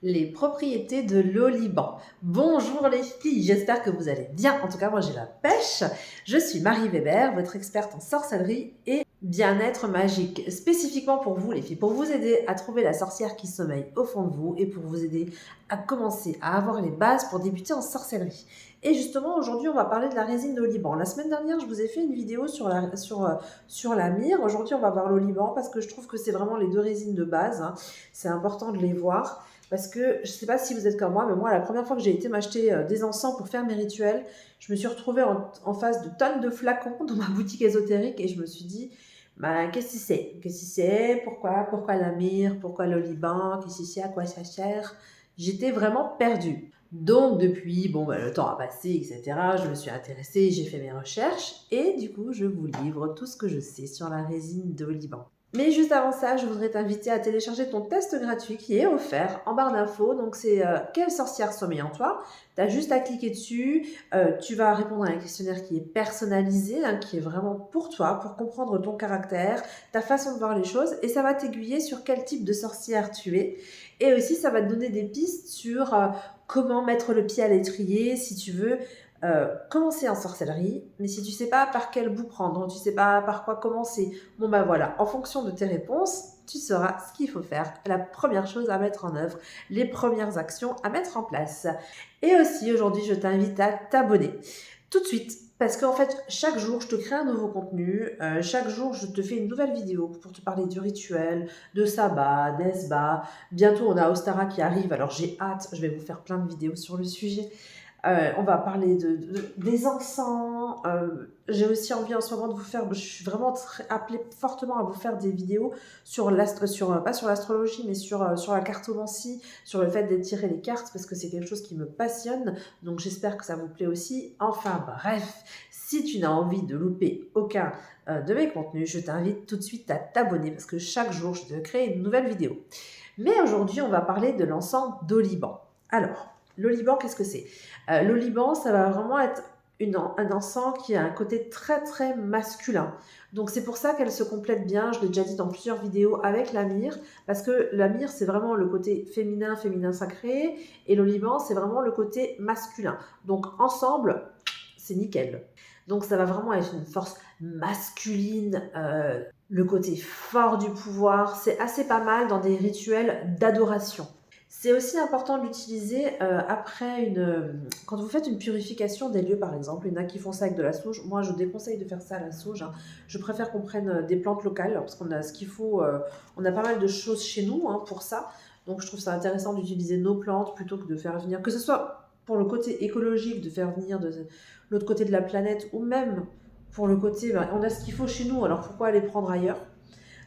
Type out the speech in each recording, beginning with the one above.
Les propriétés de l'oliban. Bonjour les filles, j'espère que vous allez bien. En tout cas, moi j'ai la pêche. Je suis Marie Weber, votre experte en sorcellerie et bien-être magique. Spécifiquement pour vous les filles, pour vous aider à trouver la sorcière qui sommeille au fond de vous et pour vous aider à commencer à avoir les bases pour débuter en sorcellerie. Et justement, aujourd'hui, on va parler de la résine d'oliban. La semaine dernière, je vous ai fait une vidéo sur la myrrhe. Aujourd'hui, on va voir l'oliban parce que je trouve que c'est vraiment les deux résines de base, hein. C'est important de les voir. Parce que je ne sais pas si vous êtes comme moi, mais moi, la première fois que j'ai été m'acheter des encens pour faire mes rituels, je me suis retrouvée en face de tonnes de flacons dans ma boutique ésotérique et je me suis dit, bah, qu'est-ce que c'est? Qu'est-ce que c'est? Pourquoi la myrrhe? Pourquoi l'oliban? Qu'est-ce que c'est? À quoi ça sert? J'étais vraiment perdue. Donc depuis, bon, bah, le temps a passé, etc., je me suis intéressée, j'ai fait mes recherches et du coup, je vous livre tout ce que je sais sur la résine d'oliban. Mais juste avant ça, je voudrais t'inviter à télécharger ton test gratuit qui est offert en barre d'infos. Donc, c'est quelle sorcière sommeille en toi? Tu as juste à cliquer dessus. Tu vas répondre à un questionnaire qui est personnalisé, hein, qui est vraiment pour toi, pour comprendre ton caractère, ta façon de voir les choses. Et ça va t'aiguiller sur quel type de sorcière tu es. Et aussi, ça va te donner des pistes sur comment mettre le pied à l'étrier si tu veux commencer en sorcellerie, mais si tu sais pas par quel bout prendre, tu sais pas par quoi commencer, bon bah voilà, en fonction de tes réponses, tu sauras ce qu'il faut faire, la première chose à mettre en œuvre, les premières actions à mettre en place. Et aussi aujourd'hui, je t'invite à t'abonner tout de suite. Parce qu'en fait, chaque jour, je te crée un nouveau contenu. Chaque jour, je te fais une nouvelle vidéo pour te parler du rituel, de sabbat, d'esba. Bientôt, on a Ostara qui arrive. Alors, j'ai hâte. Je vais vous faire plein de vidéos sur le sujet. On va parler des encens. J'ai aussi envie en ce moment de vous faire, je suis vraiment appelée fortement à vous faire des vidéos sur pas sur l'astrologie, mais sur la cartomancie, sur le fait d'étirer les cartes, parce que c'est quelque chose qui me passionne. Donc j'espère que ça vous plaît aussi. Enfin bref, si tu n'as envie de louper aucun de mes contenus, je t'invite tout de suite à t'abonner, parce que chaque jour, je te crée une nouvelle vidéo. Mais aujourd'hui, on va parler de l'encens d'oliban. Alors, l'oliban, qu'est-ce que c'est? L'oliban, ça va vraiment être un encens qui a un côté très très masculin. Donc c'est pour ça qu'elle se complète bien, je l'ai déjà dit dans plusieurs vidéos, avec la myrrhe, parce que la myrrhe, c'est vraiment le côté féminin, féminin sacré, et l'oliban, c'est vraiment le côté masculin. Donc ensemble, c'est nickel. Donc ça va vraiment être une force masculine, le côté fort du pouvoir, c'est assez pas mal dans des rituels d'adoration. C'est aussi important de l'utiliser quand vous faites une purification des lieux, par exemple. Il y en a qui font ça avec de la sauge. Moi, je déconseille de faire ça à la sauge, hein. Je préfère qu'on prenne des plantes locales parce qu'on a ce qu'il faut. On a pas mal de choses chez nous, hein, pour ça. Donc, je trouve ça intéressant d'utiliser nos plantes plutôt que de faire venir, que ce soit pour le côté écologique, de faire venir de l'autre côté de la planète, ou même pour le côté, ben, on a ce qu'il faut chez nous, alors pourquoi aller prendre ailleurs?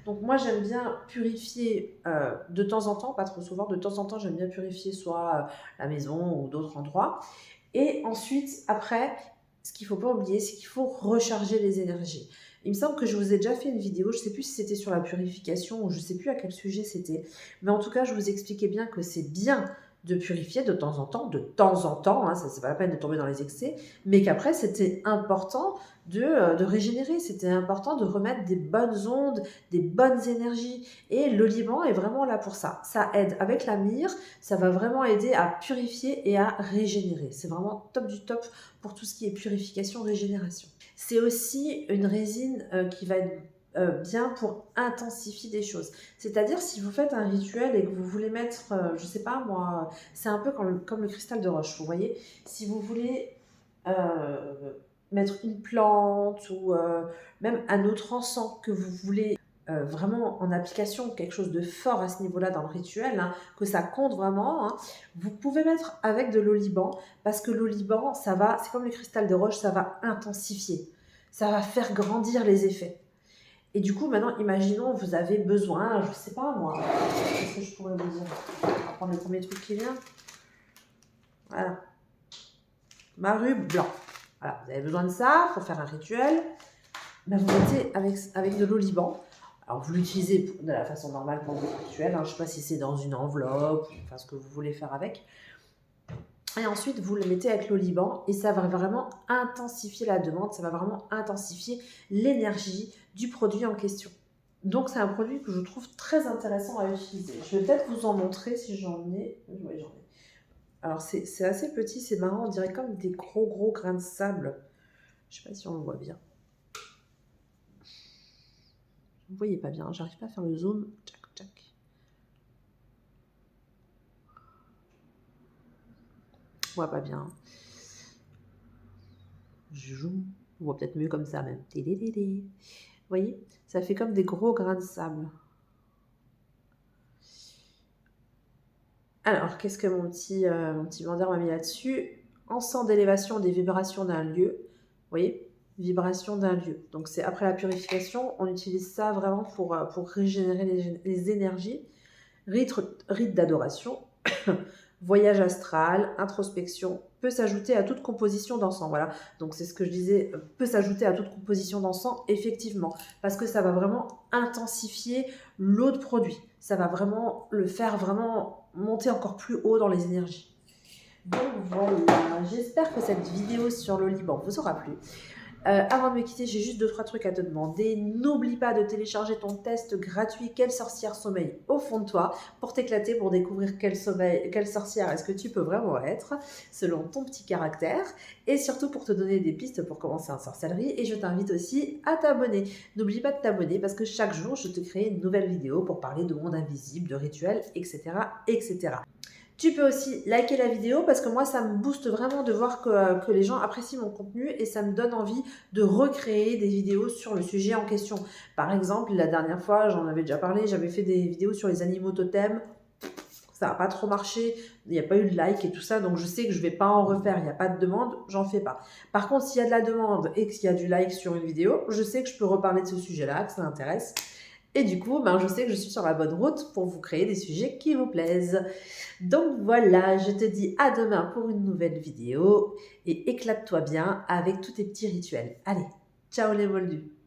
Donc moi, j'aime bien purifier de temps en temps, pas trop souvent, de temps en temps, j'aime bien purifier soit la maison ou d'autres endroits. Et ensuite, après, ce qu'il ne faut pas oublier, c'est qu'il faut recharger les énergies. Il me semble que je vous ai déjà fait une vidéo, je ne sais plus si c'était sur la purification ou je ne sais plus à quel sujet c'était, mais en tout cas, je vous expliquais bien que c'est bien de purifier de temps en temps, hein, ça c'est pas la peine de tomber dans les excès, mais qu'après c'était important de régénérer, c'était important de remettre des bonnes ondes, des bonnes énergies, et l'oliban est vraiment là pour ça. Ça aide avec la myrrhe, ça va vraiment aider à purifier et à régénérer. C'est vraiment top du top pour tout ce qui est purification, régénération. C'est aussi une résine qui va être bien pour intensifier des choses. C'est-à-dire si vous faites un rituel et que vous voulez mettre, je sais pas moi, c'est un peu comme le cristal de roche, vous voyez. Si vous voulez mettre une plante ou même un autre encens que vous voulez vraiment en application, quelque chose de fort à ce niveau-là dans le rituel, hein, que ça compte vraiment, hein, vous pouvez mettre avec de l'oliban, parce que l'oliban, c'est comme le cristal de roche, ça va intensifier, ça va faire grandir les effets. Et du coup, maintenant, imaginons, vous avez besoin, je sais pas moi, qu'est-ce que je pourrais vous dire? On va prendre le premier truc qui vient. Voilà. Maru blanc. Voilà, vous avez besoin de ça pour faire un rituel. Ben, vous mettez avec de l'oliban. Alors, vous l'utilisez de la façon normale pour votre rituel, hein. Je ne sais pas si c'est dans une enveloppe, enfin ce que vous voulez faire avec. Et ensuite, vous le mettez avec l'oliban et ça va vraiment intensifier la demande, ça va vraiment intensifier l'énergie du produit en question. Donc c'est un produit que je trouve très intéressant à utiliser. Je vais peut-être vous en montrer si j'en ai. Oui, j'en ai. Alors c'est assez petit, c'est marrant, on dirait comme des gros grains de sable. Je sais pas si on le voit bien. Vous voyez pas bien, j'arrive pas à faire le zoom. Tchac, tchac. On voit pas bien. Je joue. On voit peut-être mieux comme ça même. Vous voyez, ça fait comme des gros grains de sable. Alors, qu'est-ce que mon petit vendeur m'a mis là-dessus? Encens d'élévation des vibrations d'un lieu. Vous voyez? Vibration d'un lieu. Donc, c'est après la purification, on utilise ça vraiment pour régénérer les énergies. Rite d'adoration, voyage astral, introspection, peut s'ajouter à toute composition d'encens. Voilà, donc c'est ce que je disais, peut s'ajouter à toute composition d'encens, effectivement, parce que ça va vraiment intensifier l'eau de produit. Ça va vraiment le faire vraiment monter encore plus haut dans les énergies. Donc voilà, j'espère que cette vidéo sur l'Oliban vous aura plu. Avant de me quitter, j'ai juste 2-3 trucs à te demander. N'oublie pas de télécharger ton test gratuit Quelle sorcière sommeille au fond de toi pour t'éclater, pour découvrir quelle sorcière est-ce que tu peux vraiment être selon ton petit caractère et surtout pour te donner des pistes pour commencer en sorcellerie. Et je t'invite aussi à t'abonner. N'oublie pas de t'abonner parce que chaque jour, je te crée une nouvelle vidéo pour parler de monde invisible, de rituels, etc. etc. Tu peux aussi liker la vidéo parce que moi, ça me booste vraiment de voir que les gens apprécient mon contenu et ça me donne envie de recréer des vidéos sur le sujet en question. Par exemple, la dernière fois, j'en avais déjà parlé, j'avais fait des vidéos sur les animaux totems. Ça n'a pas trop marché, il n'y a pas eu de like et tout ça, donc je sais que je ne vais pas en refaire, il n'y a pas de demande, j'en fais pas. Par contre, s'il y a de la demande et qu'il y a du like sur une vidéo, je sais que je peux reparler de ce sujet-là, que ça m'intéresse. Et du coup, je sais que je suis sur la bonne route pour vous créer des sujets qui vous plaisent. Donc voilà, je te dis à demain pour une nouvelle vidéo et éclate-toi bien avec tous tes petits rituels. Allez, ciao les moldus!